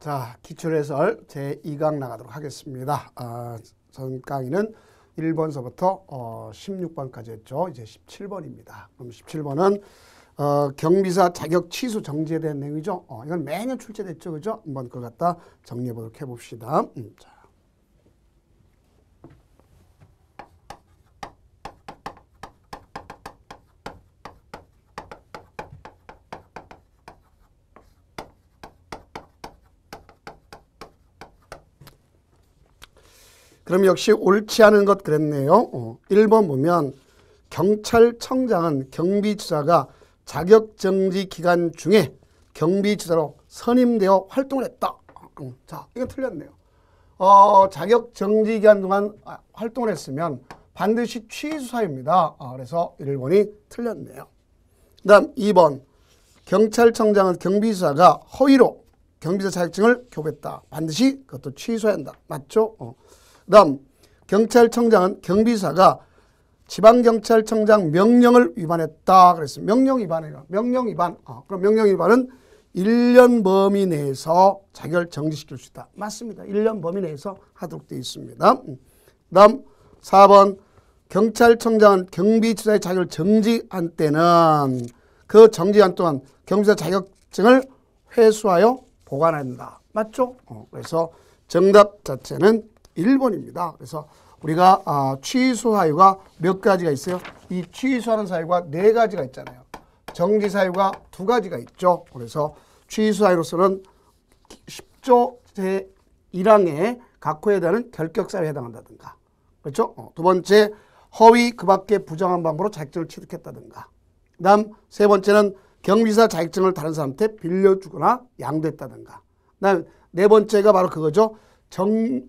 자, 기출해설 제2강 나가도록 하겠습니다. 전 강의는 1번서부터 16번까지 했죠. 이제 17번입니다. 그럼 17번은 경비사 자격 취소 정지에 대한 내용이죠. 이건 매년 출제됐죠. 그죠? 한번 그걸 갖다 정리해 보도록 해봅시다. 자. 그럼 역시 옳지 않은 것 그랬네요. 1번 보면 경찰청장은 경비지사가 자격정지 기간 중에 경비지사로 선임되어 활동을 했다. 자, 이건 틀렸네요. 자격정지 기간 동안 활동을 했으면 반드시 취소사유입니다. 그래서 1번이 틀렸네요. 그 다음 2번 경찰청장은 경비지사가 허위로 경비사 자격증을 교부했다. 반드시 그것도 취소해야 한다. 맞죠? 그 다음 경찰청장은 경비사가 지방경찰청장 명령을 위반했다. 그래서 명령 위반이에요. 명령 위반. 그럼 명령 위반은 1년 범위 내에서 자격을 정지시킬 수 있다. 맞습니다. 1년 범위 내에서 하도록 되어 있습니다. 그 다음 4번 경찰청장은 경비지사의 자격을 정지한 때는 그 정지한 동안 경비사 자격증을 회수하여 보관한다. 맞죠? 그래서 정답 자체는 1번입니다. 그래서 우리가 취소 사유가 몇 가지가 있어요? 이 취소하는 사유가 4가지가 있잖아요. 정지 사유가 2가지가 있죠. 그래서 취소 사유로서는 10조 제1항의 각호에 대한 결격 사유에 해당한다든가. 그렇죠? 두 번째, 허위 그 밖에 부정한 방법으로 자격증을 취득했다든가. 그 다음 세 번째는 경비사 자격증을 다른 사람한테 빌려주거나 양도했다든가. 그 다음 네 번째가 바로 그거죠.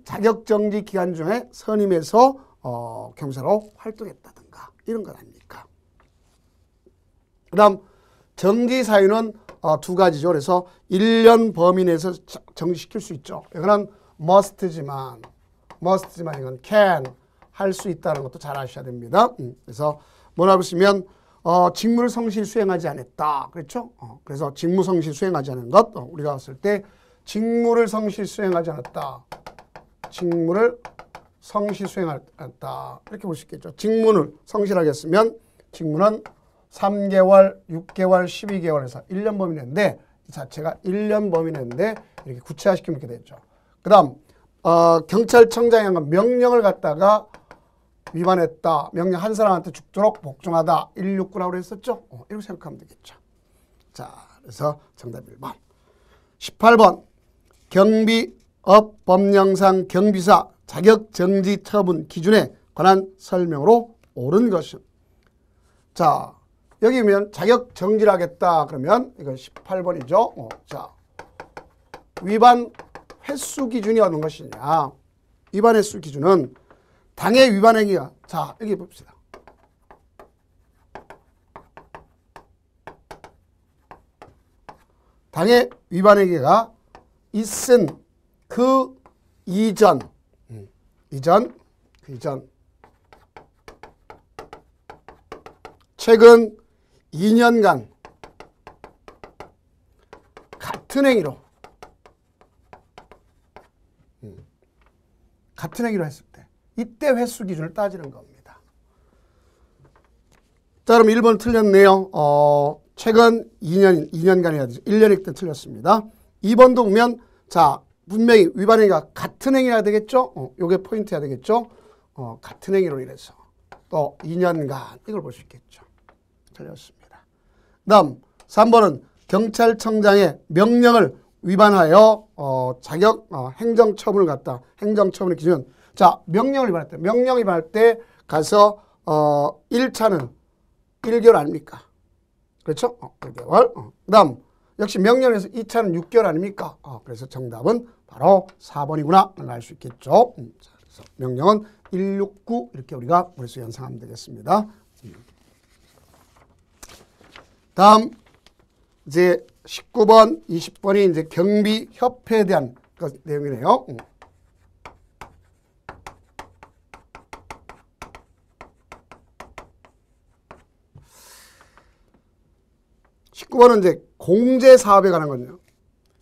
자격정지 기간 중에 선임해서 경사로 활동했다든가 이런 것 아닙니까? 그 다음 정지 사유는 2가지죠. 그래서 1년 범위 내에서 정지시킬 수 있죠. 이거는 must지만 이건 can 할 수 있다는 것도 잘 아셔야 됩니다. 그래서 뭐라고 쓰면 직무를 성실 수행하지 않았다. 그렇죠? 그래서 직무 성실 수행하지 않은 것 우리가 봤을 때 직무를 성실 수행하지 않았다. 직무를 성실 수행하지 않았다. 이렇게 볼 수 있겠죠. 직무를 성실하게 했으면 직무는 3개월, 6개월, 12개월에서 1년 범위 내인데 이 자체가 1년 범위 내인데 이렇게 구체화시키면 이렇게 되죠. 그 다음 경찰청장이 한 명령을 갖다가 위반했다. 명령 한 사람한테 죽도록 복종하다. 169라고 했었죠. 이렇게 생각하면 되겠죠. 자, 그래서 정답 1번. 18번 경비업 법령상 경비사 자격정지 처분 기준에 관한 설명으로 옳은 것은. 자, 여기 보면 자격정지를 하겠다. 그러면 이건 18번이죠. 자, 위반 횟수 기준이 어느 것이냐. 위반 횟수 기준은 당해 위반 행위가, 자, 여기 봅시다. 당해 위반 행위가 있은 그 이전 최근 2년간 같은 행위로 했을 때 이때 횟수 기준을 따지는 겁니다. 자, 그럼 1번 틀렸네요. 최근 2년간 해야 되죠. 1년일 때 틀렸습니다. 2번도 보면 자, 분명히 위반 행위가 같은 행위가 되겠죠? 요게 포인트야 되겠죠? 같은 행위로 인해서 또 2년간 이걸 볼 수 있겠죠. 틀렸습니다. 다음 3번은 경찰청장의 명령을 위반하여 행정처분을 갖다. 행정처분의 기준. 자, 명령을 위반할 때. 명령 위반할 때 가서 1차는 1개월 아닙니까? 그렇죠? 1개월. 그 다음 역시 명령에서 2차는 6개월 아닙니까? 그래서 정답은 바로 4번이구나 알 수 있겠죠. 자, 그래서 명령은 169 이렇게 우리가 머릿속에 연상하면 되겠습니다. 다음 이제 19번, 20번이 이제 경비협회에 대한 내용이네요. 19번은 이제 공제사업에 관한 거예요.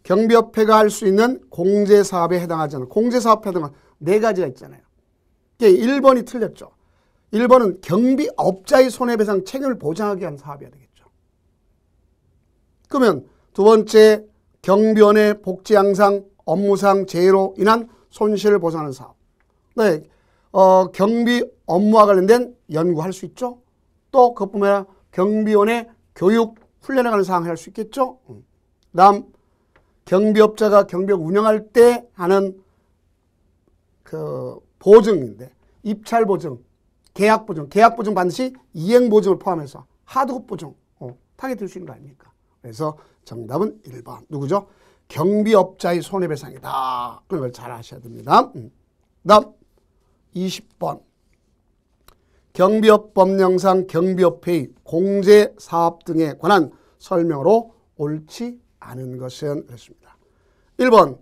경비협회가 할 수 있는 공제사업에 해당하지 않는 공제사업에 해당하는 네 가지가 있잖아요. 1번이 틀렸죠. 1번은 경비업자의 손해배상 책임을 보장하기 위한 사업이어야 되겠죠. 그러면 두 번째, 경비원의 복지 향상, 업무상 재해로 인한 손실을 보상하는 사업. 네, 경비 업무와 관련된 연구할 수 있죠. 또 그것뿐만 아니라 경비원의 교육, 훈련에 관한 사항을 할 수 있겠죠. 다음, 경비업자가 경비업 운영할 때 하는 그 보증인데 입찰 보증, 계약 보증 반드시 이행 보증을 포함해서 하드급 보증 타겟 될 수 있는 거 아닙니까? 그래서 정답은 1번. 누구죠? 경비업자의 손해배상이다. 그런 걸 잘 아셔야 됩니다. 다음 20번. 경비업 법령상 경비업회의 공제사업 등에 관한 설명으로 옳지 않은 것은 그렇습니다. 1번.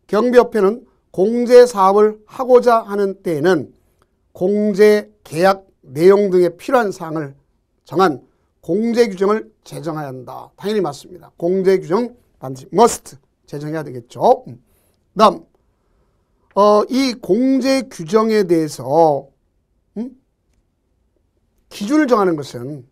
경비업회는 공제사업을 하고자 하는 때에는 공제 계약 내용 등에 필요한 사항을 정한 공제규정을 제정해야 한다. 당연히 맞습니다. 공제규정 반드시 must 제정해야 되겠죠. 다음 이 공제규정에 대해서 기준을 정하는 것은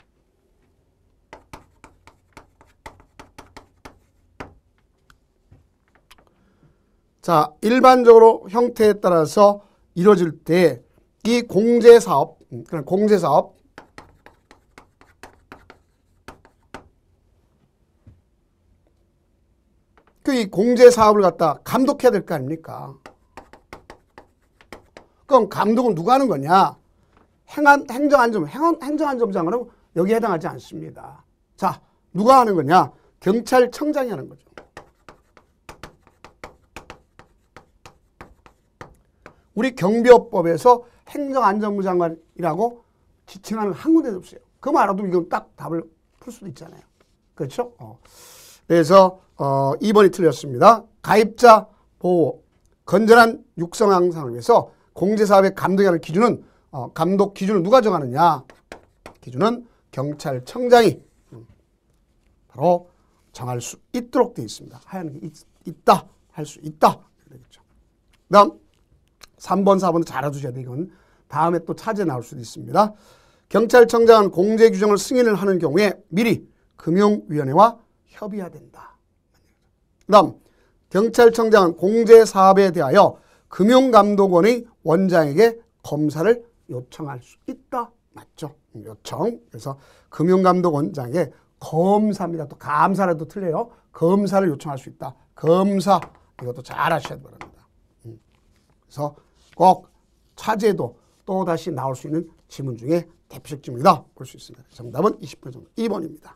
자, 일반적으로 형태에 따라서 이루어질 때 이 공제사업, 그런 공제사업 이 공제사업을 갖다 감독해야 될 거 아닙니까? 그럼 감독은 누가 하는 거냐? 행정안전부장은 여기에 해당하지 않습니다. 자, 누가 하는 거냐? 경찰청장이 하는 거죠. 우리 경비업법에서 행정안전부 장관이라고 지칭하는 한 군데도 없어요. 그거 알아도 이건 딱 답을 풀 수도 있잖아요. 그렇죠? 그래서 2번이 틀렸습니다. 가입자 보호, 건전한 육성 향상을 위해서 공제사업의 감독이 하는 기준은 감독 기준을 누가 정하느냐? 기준은 경찰청장이 바로 정할 수 있도록 되어 있습니다. 하는 게 있다, 할 수 있다. 그렇죠. 다음 3번, 4번도 잘 알아두셔야 돼요. 이건 다음에 또 차지에 나올 수도 있습니다. 경찰청장은 공제 규정을 승인을 하는 경우에 미리 금융위원회와 협의해야 된다. 다음 경찰청장은 공제사업에 대하여 금융감독원의 원장에게 검사를 요청할 수 있다. 맞죠? 요청. 그래서 금융감독원장에게 검사입니다. 또 감사라도 틀려요. 검사를 요청할 수 있다. 검사. 이것도 잘 아셔야 됩니다. 그래서 꼭 차제도 또 다시 나올 수 있는 지문 중에 대표적 지문이다 볼 수 있습니다. 정답은 20번 정도 2번입니다.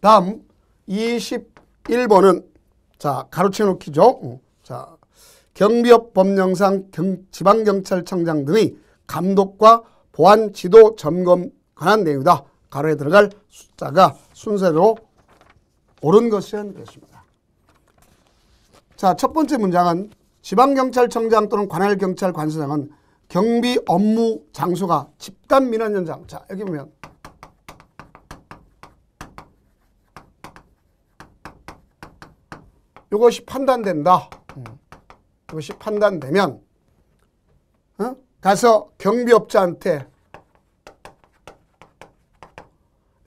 다음 21번은 자 가로채 놓기죠. 자 경비업 법령상 지방경찰청장 등의 감독과 보안 지도 점검 관한 내용이다. 가로에 들어갈 숫자가 순서대로 옳은 것은 그렇습니다. 자, 첫 번째 문장은 지방경찰청장 또는 관할경찰 관서장은 경비 업무 장소가 집단 민원 현장. 자, 여기 보면 이것이 판단된다. 이것이 판단되면 가서 경비업자한테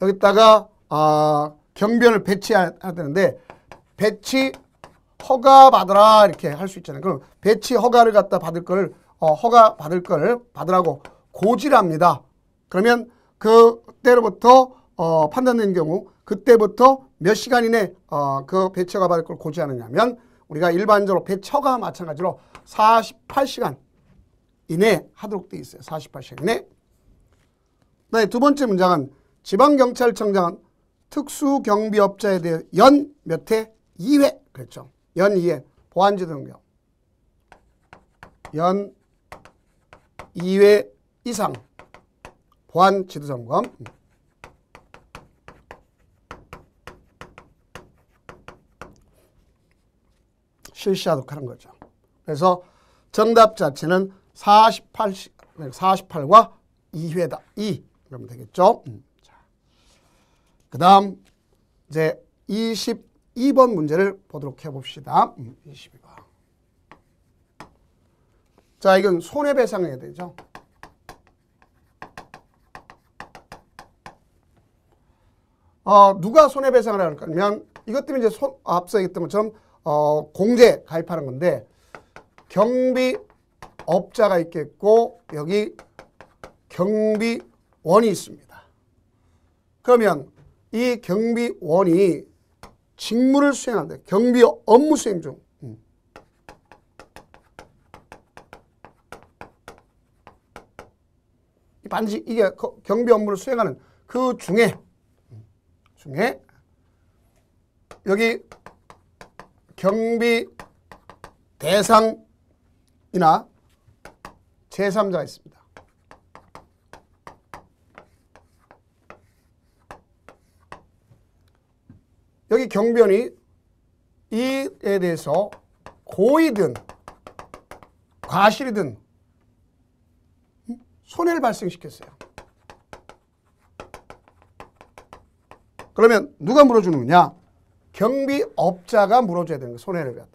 여기다가 경비원을 배치해야 되는데 배치 허가 받으라 이렇게 할 수 있잖아요. 그럼 배치 허가를 갖다 받을 걸 허가 받을 걸 받으라고 고지를 합니다. 그러면 그때로부터 판단된 경우 그때부터 몇 시간 이내 그 배치 허가 받을 걸 고지하느냐면 우리가 일반적으로 배치 허가 마찬가지로 48시간 이내 하도록 되어 있어요. 48시간 이내. 네, 두 번째 문장은 지방경찰청장은 특수경비업자에 대해 연 몇 회? 2회. 그렇죠. 연 2회. 보안지도 점검. 연 2회 이상 보안지도 점검. 실시하도록 하는 거죠. 그래서 정답 자체는 48과 2회다. 2. 그러면 되겠죠. 그 다음 이제 22번 2번 문제를 보도록 해봅시다. 22번. 자, 이건 손해배상해야 되죠. 누가 손해배상을 할까면 이것 때문에 이제 앞서 얘기했던 것처럼 공제 가입하는 건데 경비업자가 있겠고 여기 경비원이 있습니다. 그러면 이 경비원이 직무를 수행한다. 경비 업무 수행 중. 반드시 이게 경비 업무를 수행하는 그 중에 여기 경비 대상이나 제3자가 있습니다. 여기 경비원이 이에 대해서 고의든 과실이든 손해를 발생시켰어요. 그러면 누가 물어주는 거냐? 경비업자가 물어줘야 되는 거예요.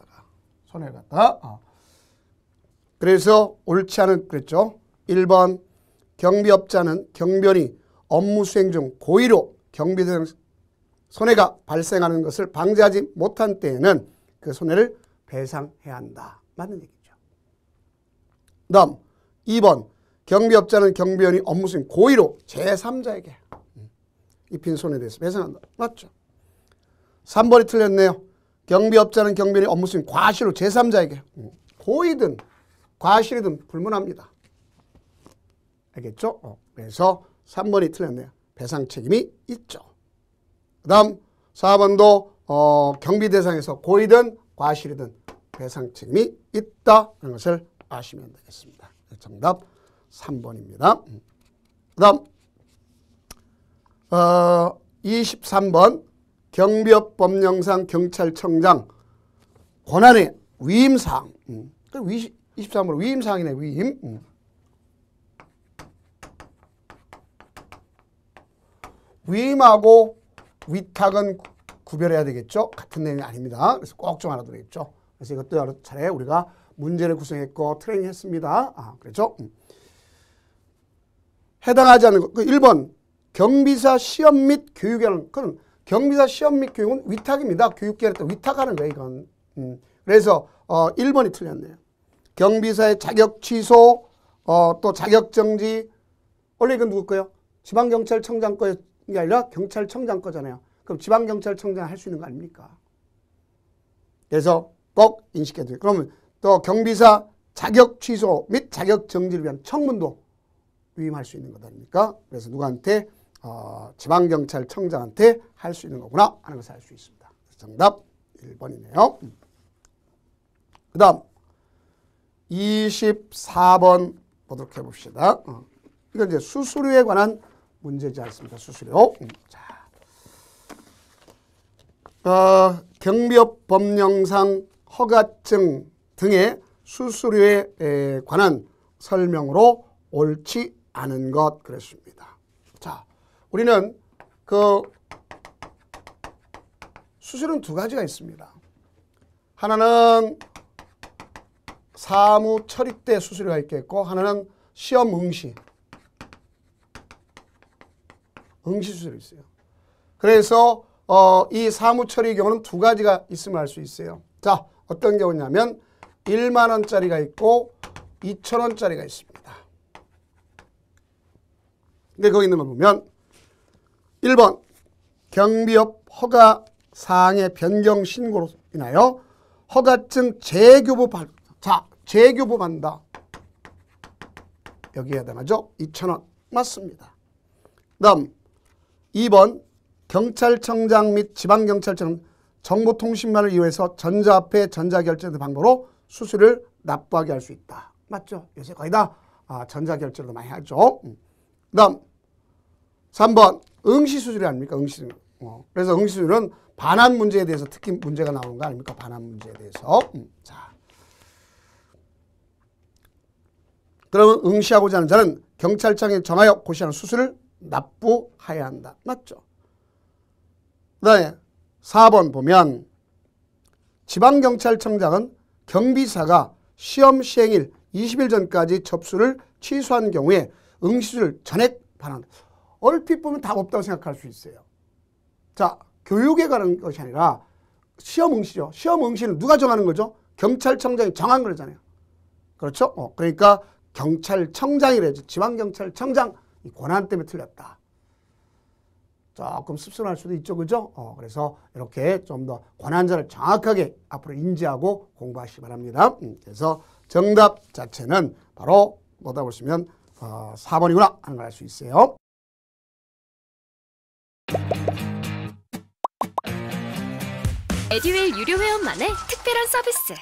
손해를 갖다가. 그래서 옳지 않은 그랬죠. 1번 경비업자는 경비원이 업무 수행 중 고의로 경비대상 손해가 발생하는 것을 방지하지 못한 때에는 그 손해를 배상해야 한다. 맞는 얘기죠. 다음 2번 경비업자는 경비원이 업무 수행 고의로 제3자에게 입힌 손해에 대해서 배상한다. 맞죠? 3번이 틀렸네요. 경비업자는 경비원이 업무 수행 과실로 제3자에게 고의든 과실이든 불문합니다. 알겠죠? 그래서 3번이 틀렸네요. 배상 책임이 있죠. 그 다음 4번도 경비 대상에서 고의든 과실이든 배상 책임이 있다는 것을 아시면 되겠습니다. 정답 3번입니다. 그 다음 23번 경비업 법령상 경찰청장 권한의 위임사항. 23번으로 위임사항이네. 위임. 위임하고 위탁은 구별해야 되겠죠. 같은 내용이 아닙니다. 그래서 꼭 좀 알아두겠죠. 그래서 이것도 여러 차례 우리가 문제를 구성했고 트레이닝 했습니다. 그렇죠? 해당하지 않는 것. 1번 경비사 시험 및 교육에 하는 그건 경비사 시험 및 교육은 위탁입니다. 교육계를 위탁하는 거예요. 이건. 그래서 1번이 틀렸네요. 경비사의 자격 취소 또 자격 정지 원래 이건 누구 거예요? 지방경찰청장 거에 게 아니라 경찰청장 거잖아요. 그럼 지방경찰청장 할 수 있는 거 아닙니까? 그래서 꼭 인식해야 돼요. 그러면 또 경비사 자격 취소 및 자격 정지를 위한 청문도 위임할 수 있는 것 아닙니까? 그래서 누구한테? 지방경찰청장한테 할 수 있는 거구나 하는 것을 알 수 있습니다. 정답 1번이네요. 그 다음 24번 보도록 해봅시다. 이건 이제 수수료에 관한 문제지 않습니까? 수수료. 자, 경비업 법령상 허가증 등의 수수료에 관한 설명으로 옳지 않은 것 그랬습니다. 자, 우리는 그 수수료는 두 가지가 있습니다. 하나는 사무 처리 때 수수료가 있겠고 하나는 시험 응시 수수료 있어요. 그래서 이 사무 처리 경우는 두 가지가 있음을 알 수 있어요. 자, 어떤 경우냐면 1만 원짜리가 있고 2천 원짜리가 있습니다. 근데 거기 있는 걸 보면 1번 경비업 허가 사항의 변경 신고로 인하여 허가증 재교부 재교부 받는다. 여기에 해당하죠. 2,000원 맞습니다. 다음 2번 경찰청장 및 지방경찰청 정보통신망을 이용해서 전자화폐 전자결제 방법으로 수수료를 납부하게 할 수 있다. 맞죠? 요새 거의 다 전자결제로 많이 하죠. 그 다음 3번 응시수수료 아닙니까? 응시수수료. 그래서 응시수수료는 반환 문제에 대해서 특히 문제가 나오는 거 아닙니까? 반환 문제에 대해서. 자, 그러면 응시하고자 하는 자는 경찰청에 정하여 고시하는 수수료를 납부해야 한다. 맞죠? 그 다음에 4번 보면 지방경찰청장은 경비사가 시험 시행일 20일 전까지 접수를 취소한 경우에 응시를 전액 반환. 얼핏 보면 답 없다고 생각할 수 있어요. 자, 교육에 관한 것이 아니라 시험 응시죠. 시험 응시는 누가 정하는 거죠? 경찰청장이 정한 거잖아요. 그렇죠? 그러니까 경찰청장이래죠. 지방경찰청장 이 권한 때문에 틀렸다. 조금 씁쓸할 수도 있죠. 그죠? 그래서 이렇게 좀 더 권한자를 정확하게 앞으로 인지하고 공부하시기 바랍니다. 그래서 정답 자체는 바로 뭐다 보시면 4번이구나 하는 걸 알 수 있어요. 에듀윌 유료 회원만의 특별한 서비스.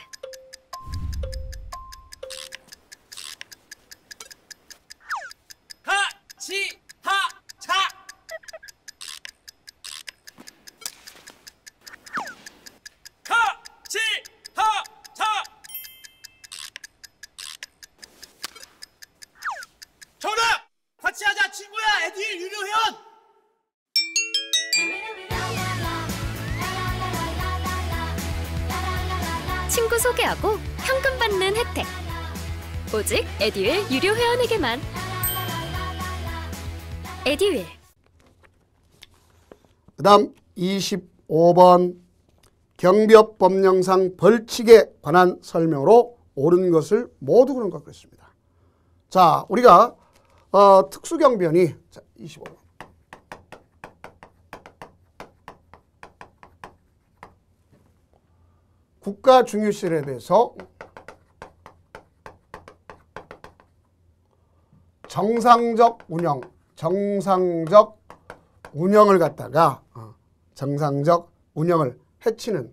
하치하차 하치하차 정답! 같이 하자 친구야 에듀윌 유료 회원! 친구 소개하고 현금 받는 혜택. 오직 에듀윌 유료 회원에게만. 에듀윌. 그 다음 25번 경비업 법령상 벌칙에 관한 설명으로 옳은 것을 모두 그런 것 같습니다. 자, 우리가 특수경비원이 자, 25번 국가 중요시설에 대해서 정상적 운영을 갖다가 정상적 운영을 해치는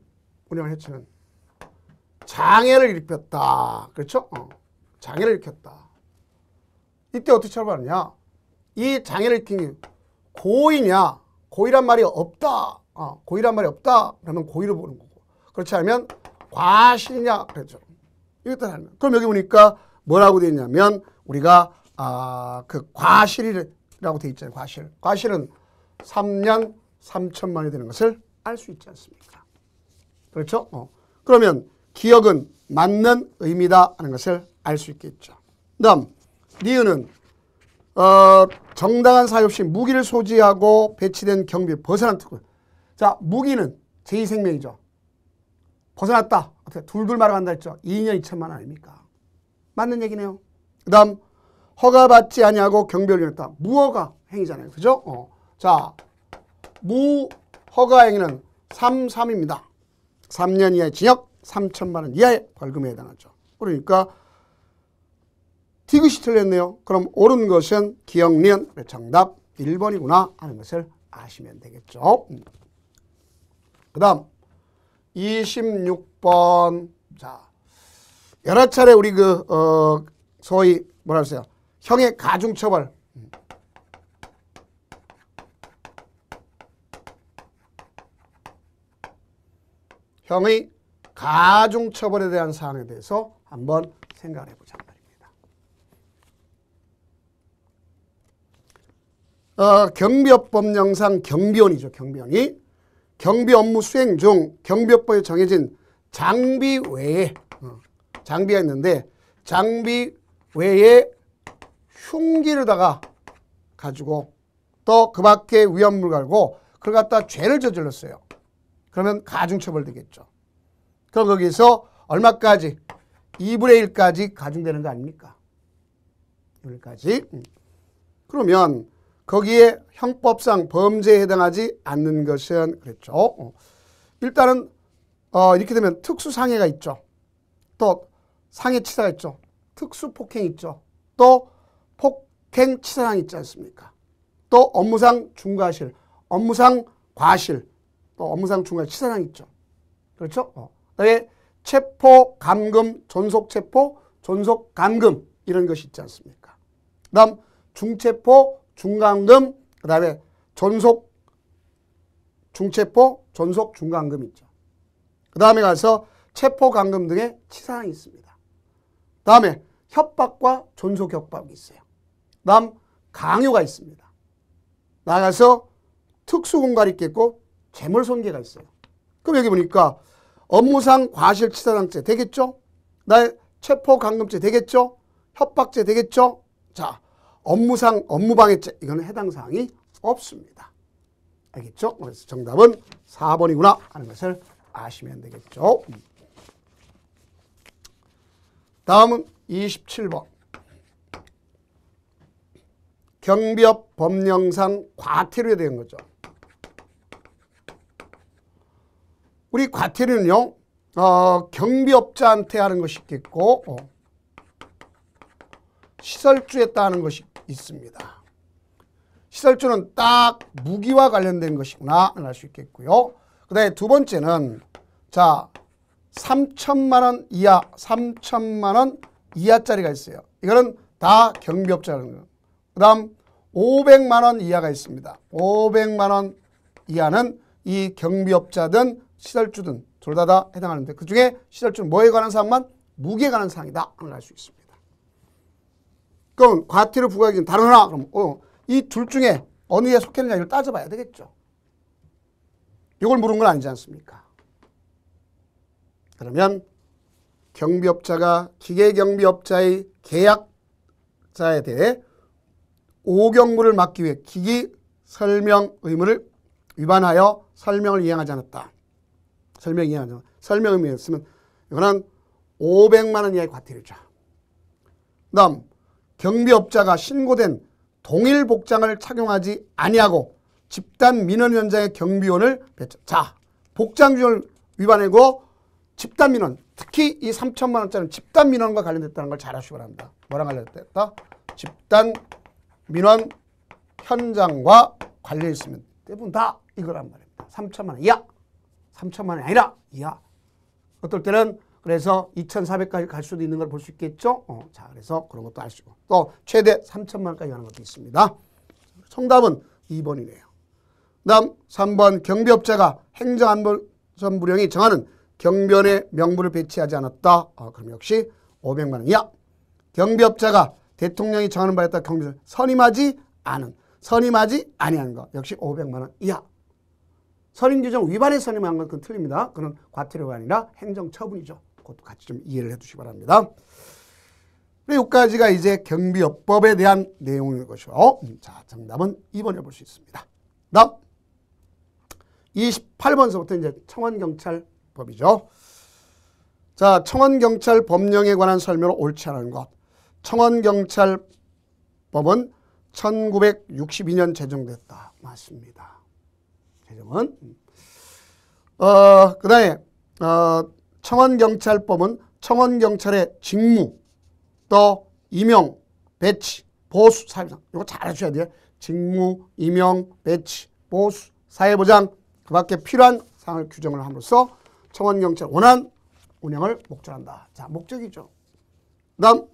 장애를 일으켰다. 그렇죠? 장애를 일으켰다. 이때 어떻게 처벌하느냐? 이 장애를 일으킨 게 고의냐? 고의란 말이 없다. 고의란 말이 없다. 그러면 고의를 보는 거고. 그렇지 않으면 과실이냐? 그랬죠. 이것도 하는. 그럼 여기 보니까 뭐라고 되어 있냐면 우리가 그 과실이라고 되어 있잖아요. 과실은 3년 3천만이 되는 것을 알 수 있지 않습니까? 그렇죠? 그러면 기억은 맞는 의미다 하는 것을 알 수 있겠죠. 다음 니은은 정당한 사유 없이 무기를 소지하고 배치된 경비에 벗어난 특권. 자, 무기는 제2생명이죠. 벗어났다. 어떻게 둘둘 말아간다 했죠. 2년 2천만 원 아닙니까? 맞는 얘기네요. 그 다음 허가받지 아니하고 경비를 이용했다. 무허가 행위잖아요. 그죠? 자, 무허가 행위는 3입니다. 3년 이하의 징역, 3천만 원 이하의 벌금에 해당하죠. 그러니까 디귿이 틀렸네요. 그럼 옳은 것은 기억니은 정답 1번이구나 하는 것을 아시면 되겠죠. 그 다음 26번. 자, 여러 차례 우리 소위 뭐라 그러세요? 형의 가중처벌. 형의 가중처벌에 대한 사안에 대해서 한번 생각을 해보자 말입니다. 경비업 법령상 경비원이죠. 경비원이 경비 업무 수행 중 경비업법에 정해진 장비 외에 장비가 있는데 장비 외에 흉기를다가 가지고 또 그 밖에 위험물 갈고 그걸 갖다 죄를 저질렀어요. 그러면 가중처벌 되겠죠. 그럼 거기서 얼마까지? 2분의 1까지 가중되는 거 아닙니까? 2분의 1까지. 그러면 거기에 형법상 범죄에 해당하지 않는 것은 그랬죠. 일단은 이렇게 되면 특수상해가 있죠. 또 상해치사가 있죠. 특수폭행이 있죠. 또 폭행치사상이 있지 않습니까? 또 업무상 중과실, 업무상 과실, 또 업무상 중과실 치사상이 있죠. 그렇죠? 그다음에 체포, 감금, 존속체포, 존속감금 이런 것이 있지 않습니까? 그 다음 중체포, 중감금, 그 다음에 존속, 중체포, 존속, 중감금이 있죠. 그 다음에 가서 체포, 감금 등의 치사상이 있습니다. 그 다음에 협박과 존속 협박이 있어요. 그 다음 강요가 있습니다. 나가서 특수공갈이 있겠고 재물손괴가 있어요. 그럼 여기 보니까 업무상 과실치사상죄 되겠죠? 나의 체포감금죄 되겠죠? 협박죄 되겠죠? 자, 업무상 업무방해죄 이거는 해당 사항이 없습니다. 알겠죠? 그래서 정답은 4번이구나 하는 것을 아시면 되겠죠. 다음은 27번. 경비업 법령상 과태료에 대한 거죠. 우리 과태료는요, 경비업자한테 하는 것이 있겠고, 시설주에 따르는 것이 있습니다. 시설주는 딱 무기와 관련된 것이구나 알 수 있겠고요. 그 다음에 두 번째는, 자, 3천만 원 이하, 3천만 원 이하짜리가 있어요. 이거는 다 경비업자라는 거예요. 그 다음 500만 원 이하가 있습니다. 500만 원 이하는 이 경비업자든 시설주든 둘 다 해당하는데 그 중에 시설주는 뭐에 관한 사항만? 무기에 관한 사항이다 알 수 있습니다. 그럼 과태료 부과액은 다른 하나 그럼 이 둘 중에 어느에 속했느냐 이걸 따져봐야 되겠죠. 이걸 물은 건 아니지 않습니까? 그러면 경비업자가 기계경비업자의 계약자에 대해 오경무를 막기 위해 기기 설명 의무를 위반하여 설명을 이행하지 않았다. 설명 의무였으면 이거는 500만 원 이하의 과태료죠. 그 다음 경비업자가 신고된 동일 복장을 착용하지 아니하고 집단 민원 현장의 경비원을 배치. 자, 복장 규정을 위반하고 집단 민원, 특히 이 3천만 원짜리는 집단 민원과 관련됐다는 걸 잘 아시기 바랍니다. 뭐랑 관련됐다? 집단 민원 현장과 관련 있으면 대부분 다 이거란 말입니다. 3천만 원 이하, 3천만 원이 아니라 이하. 어떨 때는 그래서 2,400까지 갈 수도 있는 걸 볼 수 있겠죠. 자, 그래서 그런 것도 알 수 있고 또 최대 3천만 원까지 가는 것도 있습니다. 정답은 2번이네요. 다음 3번 경비업자가 행정안전 부령이 정하는 경비원의 명부를 배치하지 않았다. 그럼 역시 500만 원 이하. 경비업자가 대통령이 정하는 바에 따라 경비를 선임하지 아니하는 것 역시 500만 원 이하. 선임 규정 위반에 선임한 건 그건 틀립니다. 그건 과태료가 아니라 행정처분이죠. 그것도 같이 좀 이해를 해두시기 바랍니다. 여기까지가 이제 경비업법에 대한 내용인 것이요. 자, 정답은 2번에 볼 수 있습니다. 다음 28번서부터 이제 청원경찰법이죠. 자, 청원경찰 법령에 관한 설명을 옳지 않은 것. 청원경찰법은 1962년 제정됐다. 맞습니다. 제정은. 그 다음에 청원경찰법은 청원경찰의 직무, 또 임용, 배치, 보수, 사회보장. 이거 잘 하셔야 돼요. 직무, 임용, 배치, 보수, 사회보장, 그 밖에 필요한 사항을 규정을 함으로써 청원경찰 원활한 운영을 목적한다. 자, 목적이죠. 그 다음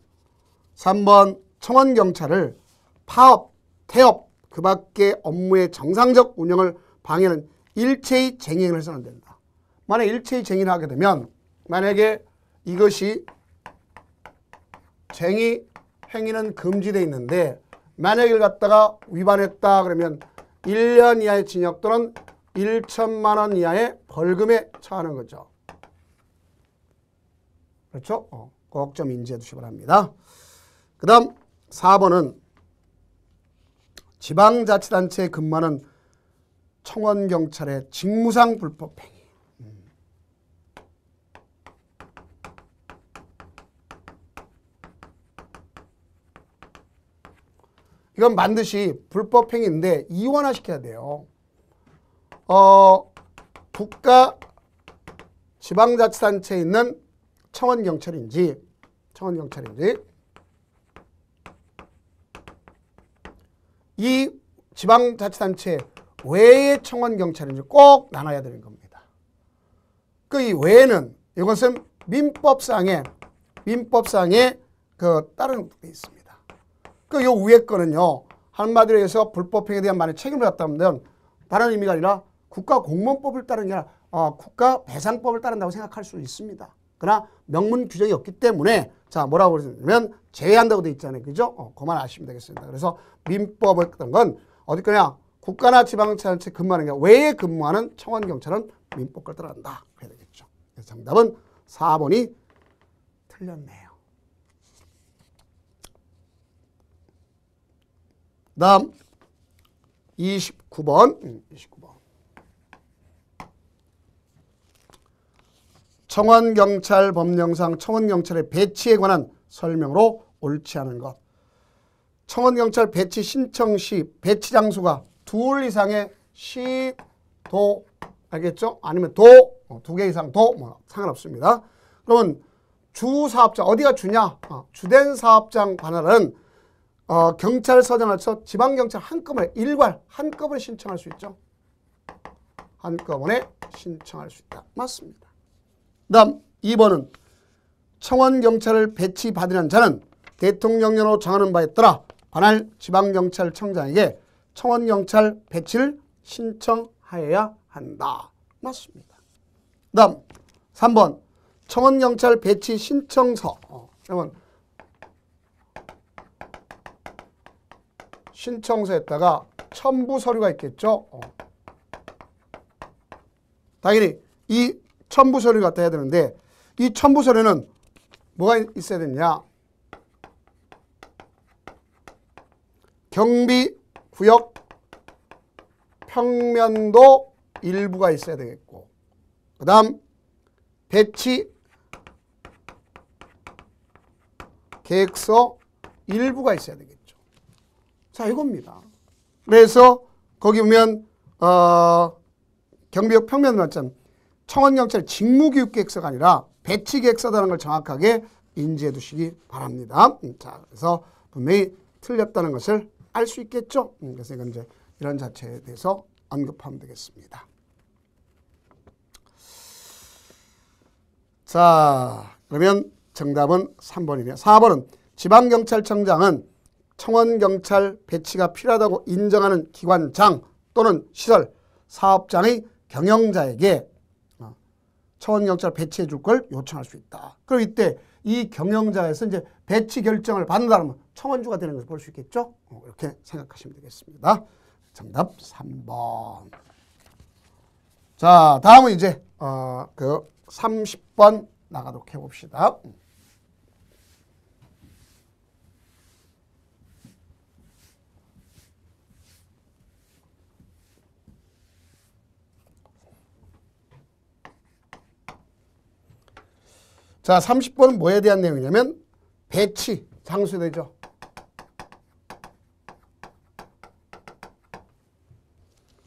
3번 청원경찰을 파업, 태업, 그 밖에 업무의 정상적 운영을 방해하는 일체의 쟁행을 해서는 안 된다. 만약 일체의 쟁의를 하게 되면 만약에 이것이 쟁의 행위는 금지되어 있는데 만약 이걸 갖다가 위반했다 그러면 1년 이하의 징역 또는 1천만 원 이하의 벌금에 처하는 거죠. 그렇죠? 꼭 좀 인지해 두시기 바랍니다. 그 다음 4번은 지방자치단체에 근무하는 청원경찰의 직무상 불법행위. 이건 반드시 불법행위인데 이원화시켜야 돼요. 국가 지방자치단체에 있는 청원경찰인지 이 지방자치단체 외의 청원경찰인지 꼭 나눠야 되는 겁니다. 그 이 외에는 이것은 민법상에 그 다른 게 있습니다. 그 요 위에 거는요 한마디로 해서 불법행위에 대한 만약 책임을 갖다면 다른 의미가 아니라 국가공무원법을 따르는 게 아니라 국가배상법을 따른다고 생각할 수 있습니다. 그러나 명문 규정이 없기 때문에 자 뭐라고 그러냐면 제외한다고 돼 있잖아요. 그죠? 그만 아시면 되겠습니다. 그래서 민법을 어떤 건 어디 거냐? 국가나 지방자치단체 근무하는 게 외에 근무하는 청원경찰은 민법을 따른다. 그래야 되겠죠. 그래서 정답은 4번이 틀렸네요. 다음 29번. 29번. 청원경찰 법령상 청원경찰의 배치에 관한 설명으로 옳지 않은 것. 청원경찰 배치 신청 시 배치 장소가 둘 이상의 시, 도, 알겠죠? 아니면 도, 두 개 이상 도, 뭐 상관없습니다. 그러면 주사업장, 어디가 주냐? 주된 사업장 관할은 경찰서장에서 지방경찰 한꺼번에 일괄 한꺼번에 신청할 수 있죠. 한꺼번에 신청할 수 있다. 맞습니다. 그 다음 2번은 청원경찰을 배치받으려는 자는 대통령령으로 정하는 바에 따라 관할 지방경찰청장에게 청원경찰 배치를 신청하여야 한다. 맞습니다. 그 다음 3번 청원경찰 배치 신청서. 그러면 신청서에다가 첨부 서류가 있겠죠. 당연히 이 첨부 서류를 갖다 해야 되는데 이 첨부 서류는 뭐가 있어야 되냐? 경비구역 평면도 일부가 있어야 되겠고 그 다음 배치 계획서 일부가 있어야 되겠죠. 자, 이겁니다. 그래서 거기 보면 경비구역 평면 맞점 청원경찰 직무교육계획서가 아니라 배치계획서라는 걸 정확하게 인지해 두시기 바랍니다. 자, 그래서 분명히 틀렸다는 것을 알 수 있겠죠. 그래서 이건 이제 이런 자체에 대해서 언급하면 되겠습니다. 자, 그러면 정답은 3번이네요. 4번은 지방경찰청장은 청원경찰 배치가 필요하다고 인정하는 기관장 또는 시설, 사업장의 경영자에게 청원경찰 배치해 줄 걸 요청할 수 있다. 그럼 이때 이 경영자에서 이제 배치 결정을 받는다면 청원주가 되는 것을 볼 수 있겠죠? 이렇게 생각하시면 되겠습니다. 정답 3번. 자, 다음은 이제 그 30번 나가도록 해봅시다. 자, 30번은 뭐에 대한 내용이냐면 배치, 장소에 되죠.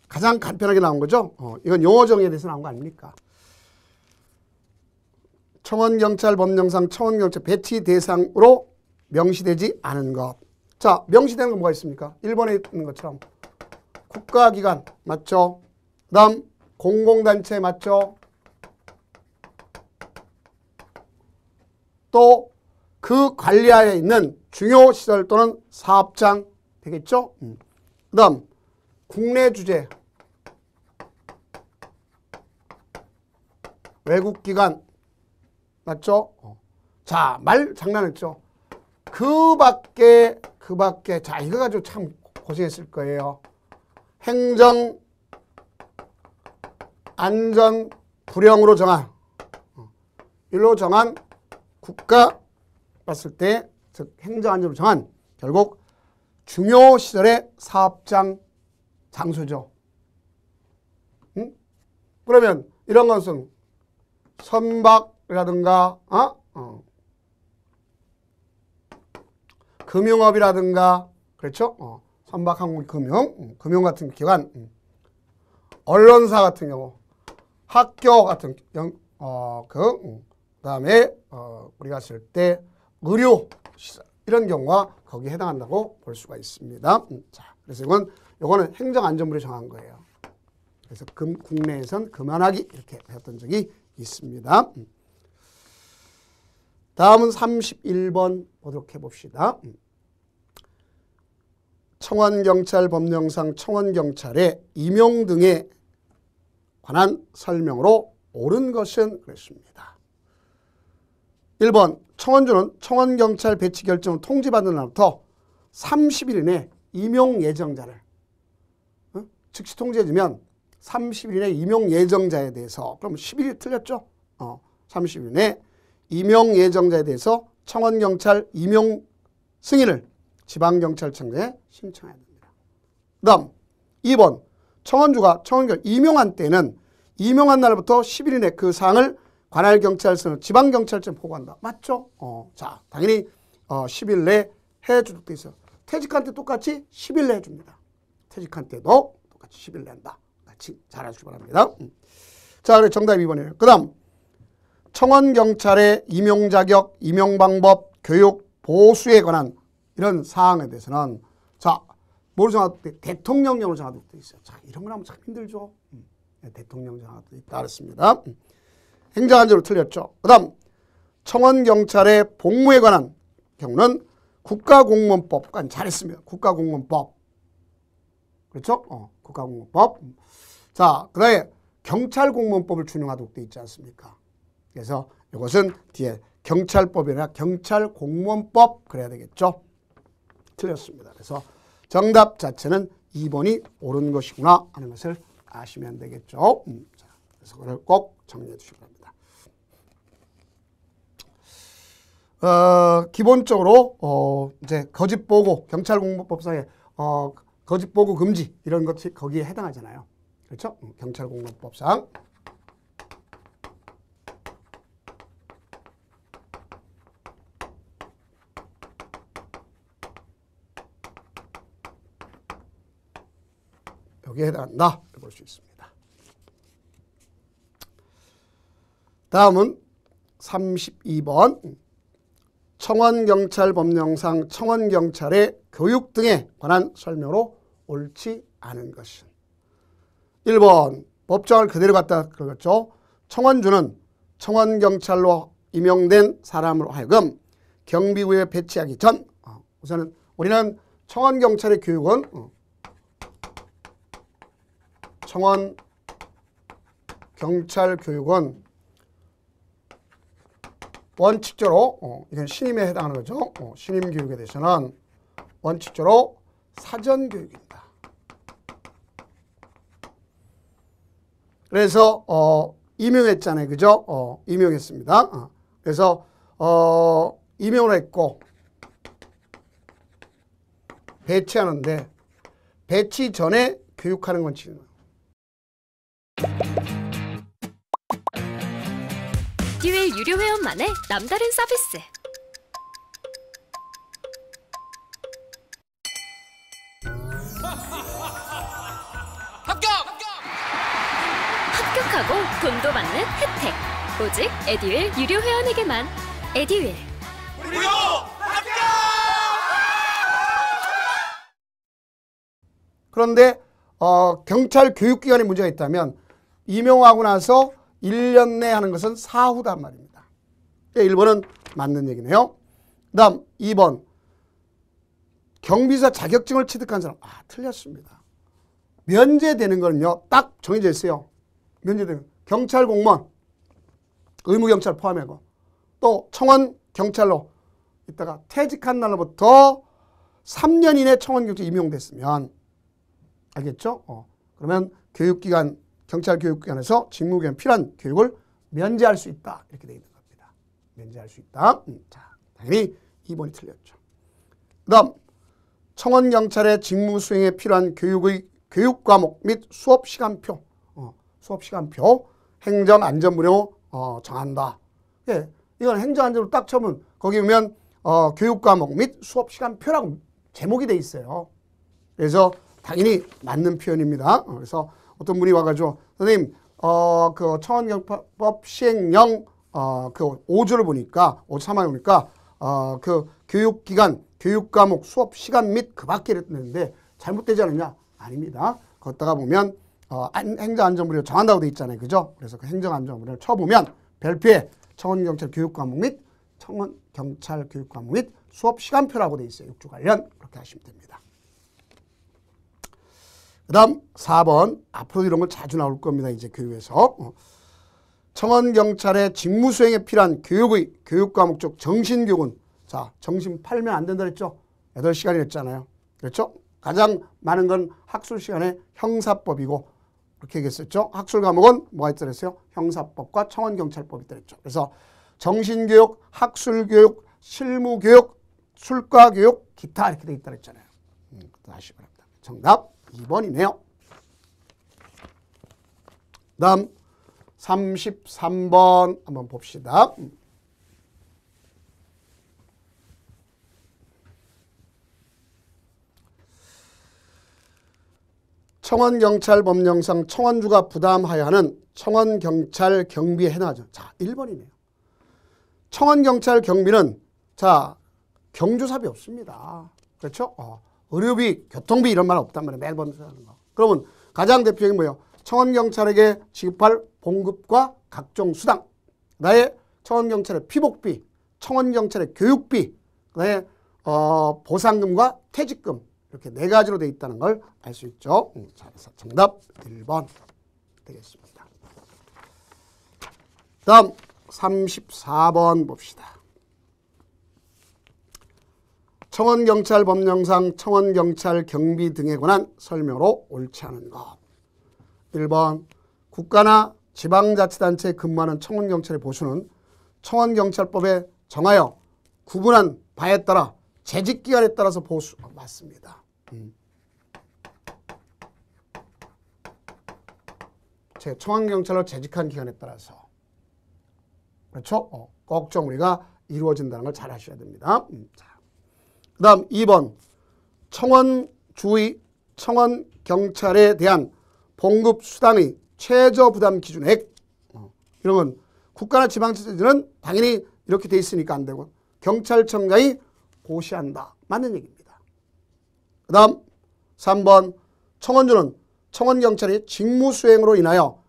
가장 간편하게 나온 거죠. 이건 용어 정의에 대해서 나온 거 아닙니까? 청원경찰 법령상 청원경찰 배치 대상으로 명시되지 않은 것. 자, 명시되는 건 뭐가 있습니까? 1번에 있는 것처럼 국가기관 맞죠? 그 다음 공공단체 맞죠? 또 그 관리하에 있는 중요 시설 또는 사업장 되겠죠? 그 다음 국내 주재, 외국기관 맞죠? 자, 말 장난했죠? 그 밖에 자, 이거 가지고 참 고생했을 거예요. 행정, 안전, 불령으로 정한 일로 정한 국가 봤을 때, 즉 행정안전으로 정한 결국 중요 시설의 사업장 장소죠. 응? 그러면 이런 것은 선박이라든가 금융업이라든가 그렇죠? 선박, 항공, 금융 같은 기관, 언론사 같은 경우, 학교 같은 그다음에 우리가 쓸 때 의료 시설 이런 경우가 거기에 해당한다고 볼 수가 있습니다. 자, 그래서 이거는 행정안전부에 정한 거예요. 그래서 국내에선 금연하기 이렇게 했던 적이 있습니다. 다음은 31번 보도록 해봅시다. 청원경찰 법령상 청원경찰의 임용 등에 관한 설명으로 옳은 것은 그랬습니다. 1번 청원주는 청원경찰 배치 결정을 통지받는 날부터 30일 이내 임용 예정자를 즉시 통지해주면 30일 이내 임용 예정자에 대해서 그럼 10일이 틀렸죠? 30일 내 임용 예정자에 대해서 청원경찰 임용 승인을 지방경찰청장에 신청해야 됩니다. 그 다음 2번 청원주가 청원경 임용한 때는 임용한 날부터 10일 이내 그 사항을 관할 경찰서는 지방경찰청에 보고한다. 맞죠? 자, 당연히 10일 내에 해주도록 돼 있어요. 퇴직한 때 똑같이 10일 내에 해줍니다. 퇴직한 때도 똑같이 10일 내에 한다. 같이 잘 하시기 바랍니다. 자, 그래 정답 2번이에요. 그 다음 청원경찰의 임용 자격, 임용 방법, 교육, 보수에 관한 이런 사항에 대해서는 자, 뭘 정하도록 돼? 대통령령으로 정하도록 돼 있어요. 자, 이런 걸 하면 참 힘들죠. 대통령 정하도록 돼 있다 그랬습니다. 행정안전으로 틀렸죠. 그 다음 청원경찰의 복무에 관한 경우는 국가공무원법. 잘했습니다. 국가공무원법. 그렇죠? 국가공무원법. 자, 그 다음에 경찰공무원법을 준용하도록 돼 있지 않습니까? 그래서 이것은 뒤에 경찰법이 아니라 경찰공무원법 그래야 되겠죠? 틀렸습니다. 그래서 정답 자체는 2번이 옳은 것이구나 하는 것을 아시면 되겠죠? 자, 그래서 그걸 꼭 정리해 주시기 바랍니다. 기본적으로 이제 거짓보고 경찰공무원법상에 거짓보고 금지 이런 것이 거기에 해당하잖아요. 그렇죠? 경찰공무원법상. 여기에 해당한다 볼 수 있습니다. 다음은 32번 청원경찰법령상 청원경찰의 교육 등에 관한 설명으로 옳지 않은 것은 1번 법정을 그대로 갖다 그러겠죠. 청원주는 청원경찰로 임용된 사람으로 하여금 경비구에 배치하기 전 우선은 우리는 청원경찰의 교육은 청원경찰 교육은 원칙적으로 이건 신임에 해당하는 거죠. 신임 교육에 대해서는 원칙적으로 사전 교육입니다. 그래서 임용했잖아요. 그죠? 임용했습니다. 그래서 임용을 했고 배치하는데 배치 전에 교육하는 원칙입니다. 에듀윌 유료 회원만의 남다른 서비스. 합격하고 돈도 받는 혜택. 오직 에듀윌 유료 회원에게만. 에듀윌. 무료 합격! 그런데 경찰 교육기관에 문제가 있다면 임용하고 나서 1년 내 하는 것은 사후단 말입니다. 1번은 맞는 얘기네요. 그 다음 2번 경비사 자격증을 취득한 사람. 틀렸습니다. 면제되는 거는요. 딱 정해져 있어요. 면제되는 경찰 공무원, 의무경찰 포함하고 또 청원경찰로 있다가 퇴직한 날로부터 3년 이내 청원경찰 임용됐으면 알겠죠? 그러면 교육기관, 경찰교육기관에서 직무기관 필요한 교육을 면제할 수 있다. 이렇게 되어 있는 겁니다. 면제할 수 있다. 자, 당연히 2번이 틀렸죠. 그 다음 청원경찰의 직무 수행에 필요한 교육의 교육과목 및 수업시간표, 수업시간표 행정안전부령으로 정한다. 예, 이건 행정안전부로 딱 쳐면 거기 보면 교육과목 및 수업시간표라고 제목이 돼 있어요. 그래서 당연히 맞는 표현입니다. 그래서 어떤 분이 와가지고 선생님 그 청원경법 시행령 그 5조를 보니까 5조 3항을 보니까 그 교육기간, 교육과목, 수업시간 및 그 밖에 이랬는데 잘못되지 않느냐? 아닙니다. 걷다가 보면 행정안전부령 정한다고 돼 있잖아요. 그죠? 그래서 그 행정안전부령을 쳐보면 별표에 청원경찰 교육과목 및 청원경찰 교육과목 및 수업시간표라고 돼 있어요. 6조 관련 그렇게 하시면 됩니다. 그 다음 4번 앞으로 이런 건 자주 나올 겁니다. 이제 교육에서 청원경찰의 직무수행에 필요한 교육의 교육과목 중 정신교육은 자 정신 팔면 안 된다 그랬죠. 8시간이 했잖아요. 그렇죠? 가장 많은 건 학술시간에 형사법이고 그렇게 얘기했었죠. 학술 과목은 뭐가 있더랬어요? 형사법과 청원경찰법이 있더랬죠. 그래서 정신교육, 학술교육, 실무교육, 술과교육, 기타 이렇게 돼 있다 그랬잖아요. 다시 바랍니다. 정답 2번이네요. 다음 33번 한번 봅시다. 청원경찰법령상 청원주가 부담하여야 하는 청원경찰 경비에 해당하죠. 자, 1번이네요. 청원경찰 경비는 자, 경조사비 없습니다. 그렇죠? 의료비, 교통비 이런 말 없단 말이에요. 매번 하는 거. 그러면 가장 대표적인 뭐예요? 청원경찰에게 지급할 봉급과 각종 수당, 그다음에 청원경찰의 피복비, 청원경찰의 교육비, 그다음에 보상금과 퇴직금 이렇게 네 가지로 되어 있다는 걸 알 수 있죠. 자, 그래서 정답 1번 되겠습니다. 다음 34번 봅시다. 청원경찰법령상 청원경찰 경비 등에 관한 설명으로 옳지 않은 것. 1번 국가나 지방자치단체에 근무하는 청원경찰의 보수는 청원경찰법에 정하여 구분한 바에 따라 재직기간에 따라서 보수 맞습니다. 청원경찰로 재직한 기간에 따라서 그렇죠? 꼭 좀 우리가 이루어진다는 걸 잘 아셔야 됩니다. 그 다음 2번 청원주의 청원경찰에 대한 봉급 수당의 최저 부담 기준액 이런 건 국가나 지방자치는 당연히 이렇게 돼 있으니까 안 되고 경찰청장이 고시한다. 맞는 얘기입니다. 그 다음 3번 청원주는 청원경찰이 직무수행으로 인하여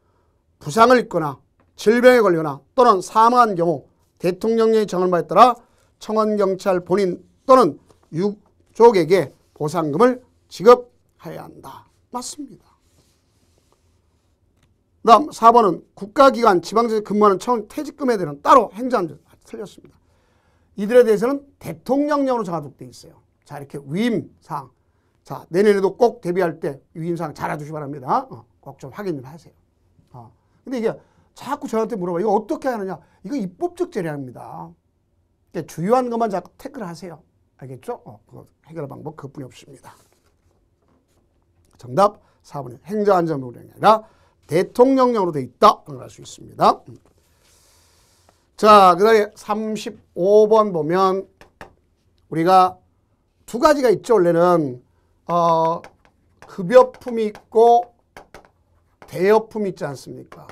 부상을 입거나 질병에 걸리거나 또는 사망한 경우 대통령령이 정한 바에 따라 청원경찰 본인 또는 유족에게 보상금을 지급해야 한다. 맞습니다. 그 다음 4번은 국가기관, 지방자치에 근무하는 청원 퇴직금에 대한 따로 행정안전 틀렸습니다. 이들에 대해서는 대통령령으로 정하도록 되어 있어요. 자, 이렇게 위임사항. 자, 내년에도 꼭 대비할 때 위임사항 잘 알아두시기 바랍니다. 꼭 좀 확인 좀 하세요. 근데 이게 자꾸 저한테 물어봐. 이거 어떻게 하느냐? 이거 입법적 재량입니다. 그러니까 주요한 것만 자꾸 태클을 하세요. 알겠죠? 그 해결 방법 그뿐이 없습니다. 정답 4번은 행정안전부령이 아니라 대통령령으로 되어 있다. 알 수 있습니다. 자, 그 다음에 35번 보면 우리가 두 가지가 있죠. 원래는 급여품이 있고 대여품이 있지 않습니까?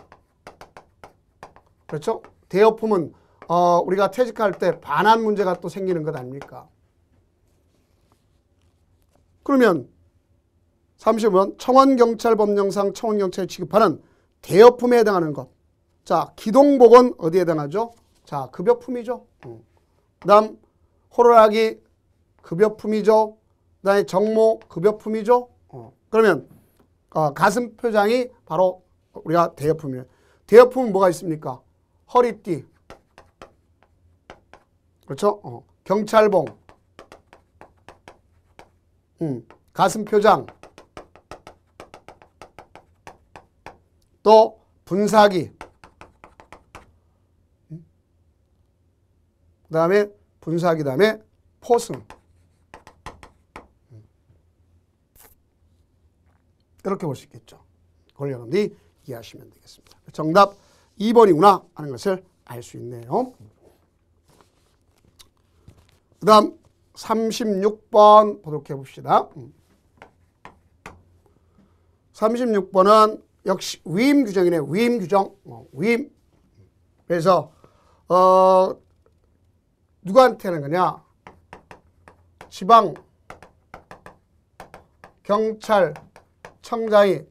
그렇죠? 대여품은 우리가 퇴직할 때 반환 문제가 또 생기는 것 아닙니까? 그러면 30번 청원경찰법령상 청원경찰에 지급하는 대여품에 해당하는 것. 자, 기동복은 어디에 해당하죠? 자, 급여품이죠. 그 다음 호루라기 급여품이죠. 그 다음에 정모 급여품이죠. 그러면 가슴 표장이 바로 우리가 대여품이에요. 대여품은 뭐가 있습니까? 허리띠, 그렇죠? 경찰봉, 가슴 표장, 또 분사기, 그 다음에 분사기 다음에 포승. 이렇게 볼 수 있겠죠. 그걸 여러분들이 이해하시면 되겠습니다. 정답 2번이구나 하는 것을 알 수 있네요. 그 다음 36번 보도록 해봅시다. 36번은 역시 위임 규정이네요. 위임 규정. 위임. 그래서 누구한테 하는 거냐? 지방 경찰청장이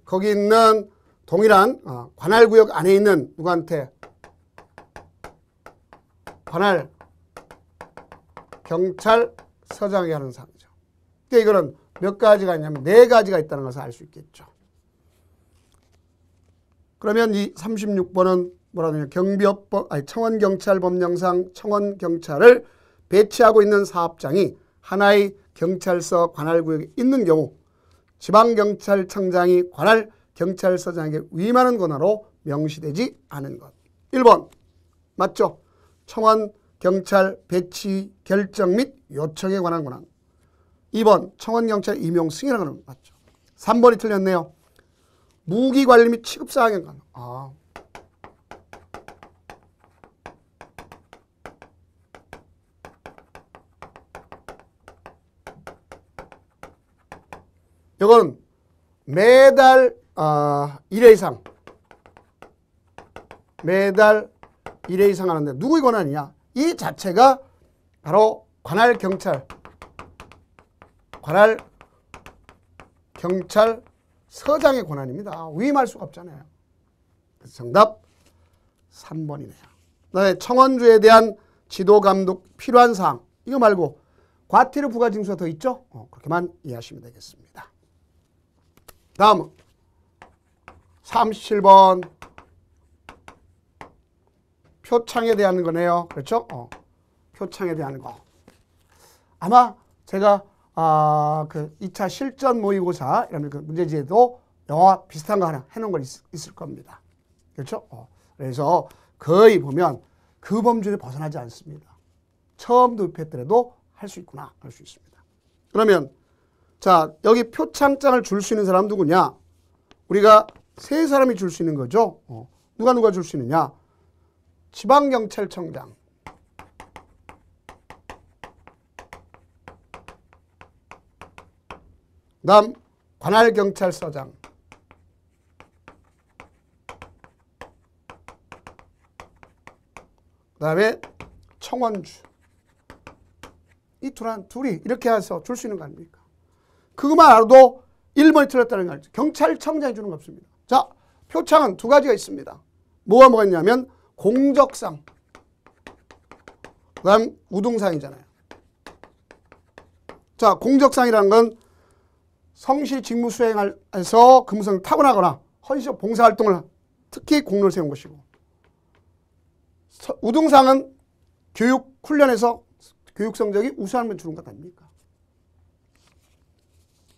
거기 있는 동일한 관할구역 안에 있는 누구한테? 관할 경찰서장이 하는 사항이죠. 그러니까 이거는 몇 가지가 있냐면 4가지가 있다는 것을 알 수 있겠죠. 그러면 이 36번은 뭐라고 하냐? 청원경찰법령상 청원경찰을 배치하고 있는 사업장이 하나의 경찰서 관할구역에 있는 경우 지방경찰청장이 관할 경찰서장에게 위임하는 권한으로 명시되지 않은 것. 1번 맞죠? 청원 경찰 배치 결정 및 요청에 관한 권한. 2번 청원 경찰 임용 승인하는 권한. 맞죠? 3번이 틀렸네요. 무기 관리 및 취급 사항에 관한. 이건 매달 1회 이상 매달 1회 이상 하는데 누구의 권한이냐? 이 자체가 바로 관할 경찰서장의 권한입니다. 위임할 수가 없잖아요. 그래서 정답 3번이네요. 그다음에 청원주에 대한 지도 감독 필요한 사항 이거 말고 과태료 부과 징수가 더 있죠? 그렇게만 이해하시면 되겠습니다. 다음 37번 표창에 대한 거네요. 그렇죠? 표창에 대한 거. 아마 제가 그 2차 실전 모의고사 이런 그 문제지에도 영화 비슷한 거 하나 해놓은 거 있을 겁니다. 그렇죠? 그래서 거의 보면 그 범주를 벗어나지 않습니다. 처음 도입했더라도 할 수 있구나 할 수 있습니다. 그러면 자 여기 표창장을 줄 수 있는 사람 누구냐? 우리가 세 사람이 줄 수 있는 거죠. 누가 줄 수 있느냐? 지방경찰청장, 그다음 관할경찰서장, 그다음에 청원주. 이 둘이 이렇게 해서 줄 수 있는 거 아닙니까? 그것만 알아도 1번이 틀렸다는 거 알죠? 경찰청장이 주는 거 없습니다. 자, 표창은 두 가지가 있습니다. 뭐가 있냐면 공적상, 그 다음 우등상이잖아요. 자, 공적상이라는 건 성실 직무 수행해서 근무성이 타고나거나 헌신적 봉사활동을 특히 공로를 세운 것이고, 우등상은 교육 훈련에서 교육 성적이 우수하면 주는 것 아닙니까?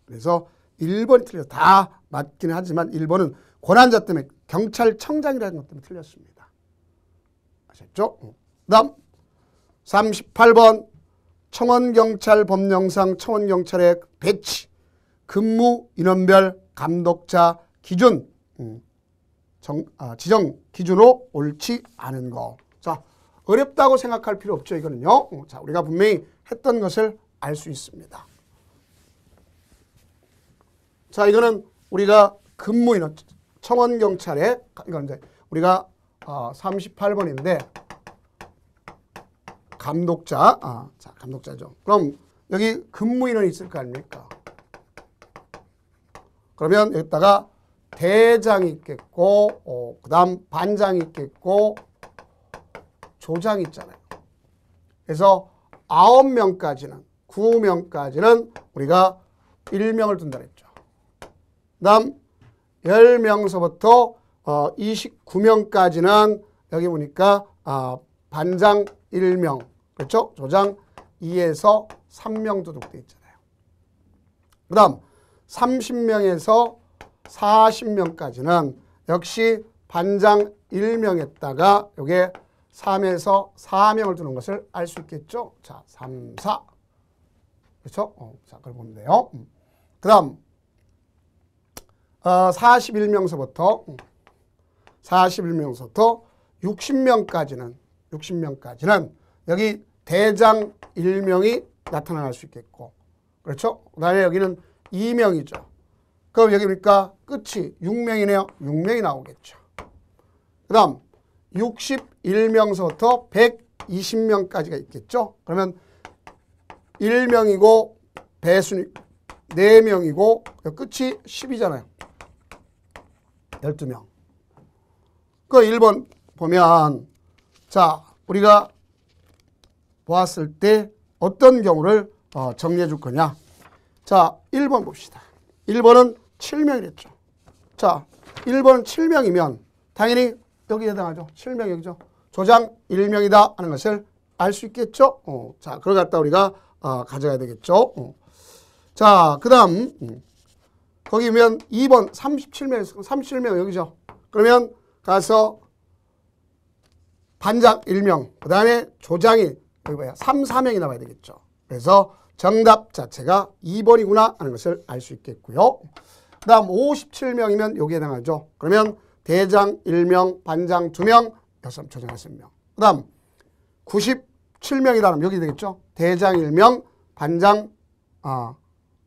그래서 1번이 틀려요. 다 맞기는 하지만 1번은 권한자 때문에 경찰청장이라는 것 때문에 틀렸습니다. 아셨죠? 그 다음 38번 청원경찰 법령상 청원경찰의 배치, 근무 인원별 감독자 기준, 지정 기준으로 옳지 않은 거. 자, 어렵다고 생각할 필요 없죠. 이거는요. 자, 우리가 분명히 했던 것을 알 수 있습니다. 자, 이거는 우리가 근무인원 청원경찰에 이건 이제 우리가 38번인데 감독자, 자, 감독자죠. 그럼 여기 근무인원이 있을 거 아닙니까? 그러면 여기다가 대장이 있겠고, 그 다음 반장이 있겠고, 조장이 있잖아요. 그래서 9명까지는, 9명까지는 우리가 1명을 둔다 그랬죠. 그 다음 10명서부터 29명까지는 여기 보니까 반장 1명, 그렇죠? 조장 2에서 3명도 독돼 있잖아요. 그 다음 30명에서 40명까지는 역시 반장 1명에다가 요게 3에서 4명을 두는 것을 알 수 있겠죠? 자, 3, 4. 그렇죠? 자, 그걸 보면 돼요. 그 다음 41명서부터 60명까지는 여기 대장 1명이 나타날 수 있겠고, 그렇죠? 그 다음에 여기는 2명이죠. 그럼 여기 보니까 끝이 6명이네요. 6명이 나오겠죠. 그 다음 61명서부터 120명까지가 있겠죠. 그러면 1명이고 배수는 4명이고 끝이 10이잖아요. 12명. 그 1번 보면 자, 우리가 보았을 때 어떤 경우를 정리해 줄 거냐. 자, 1번 봅시다. 1번은 7명이랬죠. 자, 1번은 7명이면 당연히 여기에 해당하죠. 7명 여기죠. 조장 1명이다 하는 것을 알 수 있겠죠. 자, 그걸 갖다 우리가 가져가야 되겠죠. 자, 그 다음 거기면 2번 37명 여기죠. 그러면 가서 반장 1명, 그 다음에 조장이 여기 뭐야 3, 4명이 나와야 되겠죠. 그래서 정답 자체가 2번이구나 하는 것을 알 수 있겠고요. 그 다음 57명이면 여기에 해당하죠. 그러면 대장 1명, 반장 2명, 조장 6명. 그 다음 97명이라면 여기 되겠죠. 대장 1명, 반장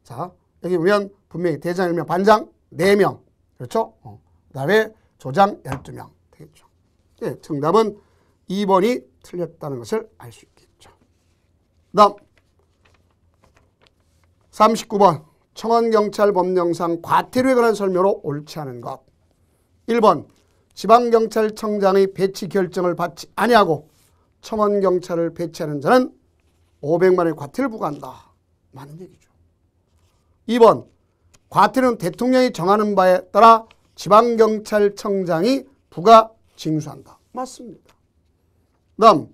자 여기 보면 분명히 대장 1명, 반장 4명. 그렇죠? 그 다음에 조장 12명 되겠죠. 예, 정답은 2번이 틀렸다는 것을 알 수 있겠죠. 그 다음 39번 청원경찰법령상 과태료에 관한 설명으로 옳지 않은 것. 1번 지방경찰청장의 배치 결정을 받지 아니하고 청원경찰을 배치하는 자는 500만 원의 과태료를 부과한다. 맞는 얘기죠. 2번 과태료는 대통령이 정하는 바에 따라 지방경찰청장이 부과 징수한다. 맞습니다. 다음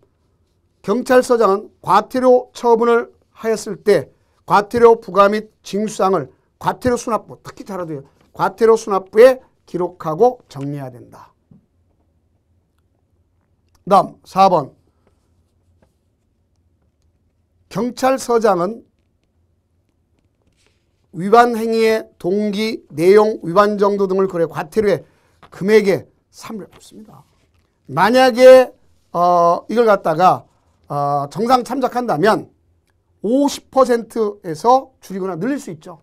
경찰서장은 과태료 처분을 하였을 때 과태료 부과 및 징수상을 과태료 수납부, 특히 잘 알아둬요. 과태료 수납부에 기록하고 정리해야 된다. 다음 4번 경찰서장은 위반 행위의 동기, 내용, 위반 정도 등을 고려 과태료의 금액에 삼을 없습니다. 만약에 이걸 갖다가 정상 참작한다면 50%에서 줄이거나 늘릴 수 있죠.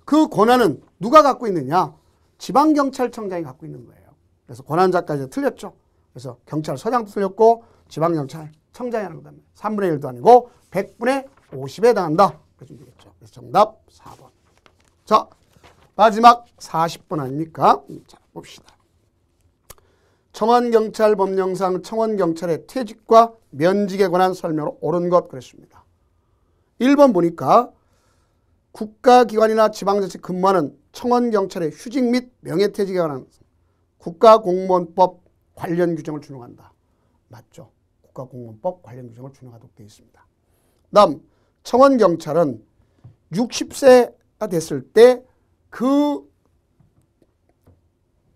그 권한은 누가 갖고 있느냐? 지방경찰청장이 갖고 있는 거예요. 그래서 권한자까지 틀렸죠. 그래서 경찰서장도 틀렸고 지방경찰청장이 하는 거다. 3분의 1도 아니고 100분의 50에 해당한다. 그래서 정답 4번. 자, 마지막 40번 아닙니까? 자, 봅시다. 청원경찰법령상 청원경찰의 퇴직과 면직에 관한 설명으로 옳은 것 그랬습니다. 1번 보니까 국가기관이나 지방자치 근무하는 청원경찰의 휴직 및 명예퇴직에 관한 국가공무원법 관련 규정을 준용한다. 맞죠? 국가공무원법 관련 규정을 준용하도록 되어 있습니다. 다음 청원경찰은 60세가 됐을 때 그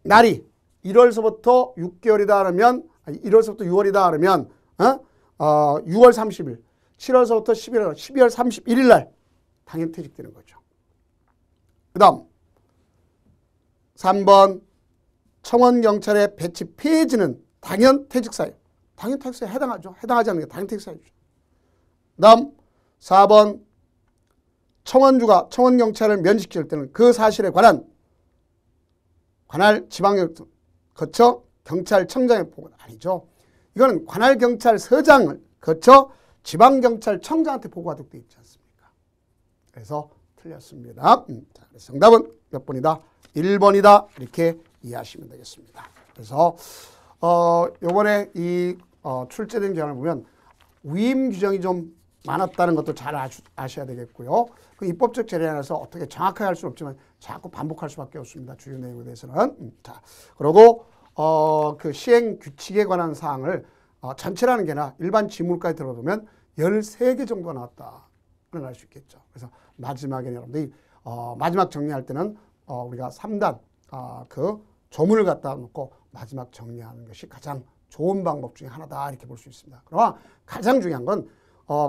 날이 1월서부터 6개월이다 그러면 1월서부터 6월이다 그러면 6월 30일 7월서부터 12월 31일 날 당연 퇴직되는 거죠. 그 다음 3번 청원경찰의 배치 폐지는 당연 퇴직사유. 당연 퇴직사유에 해당하죠. 해당하지 않는 게 당연 퇴직사유죠. 그 다음 4번 청원주가 청원경찰을 면직시킬 때는 그 사실에 관한 관할 지방경찰 거쳐 경찰청장에 보고는 아니죠. 이거는 관할 경찰서장을 거쳐 지방경찰청장한테 보고하도록 되어 있지 않습니까? 그래서 틀렸습니다. 자, 그래서 정답은 몇 번이다? 1번이다. 이렇게 이해하시면 되겠습니다. 그래서 요번에 이 출제된 경향을 보면 위임 규정이 좀 많았다는 것도 잘 아셔야 되겠고요. 그 입법적 재량에서 어떻게 정확하게 할 수는 없지만 자꾸 반복할 수밖에 없습니다. 주요 내용에 대해서는. 자, 그리고 그 시행 규칙에 관한 사항을 전체라는 게나 일반 지문까지 들어보면 13개 정도가 나왔다. 그걸 알 수 있겠죠. 그래서 마지막에 여러분들이 마지막 정리할 때는 우리가 3단 그 조문을 갖다 놓고 마지막 정리하는 것이 가장 좋은 방법 중에 하나다 이렇게 볼 수 있습니다. 그러나 가장 중요한 건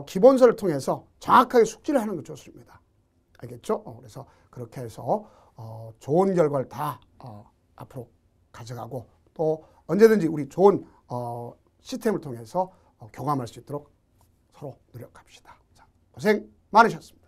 기본서를 통해서 정확하게 숙지를 하는 게 좋습니다. 알겠죠? 그래서 그렇게 해서 좋은 결과를 다 앞으로 가져가고 또 언제든지 우리 좋은 시스템을 통해서 교감할 수 있도록 서로 노력합시다. 자, 고생 많으셨습니다.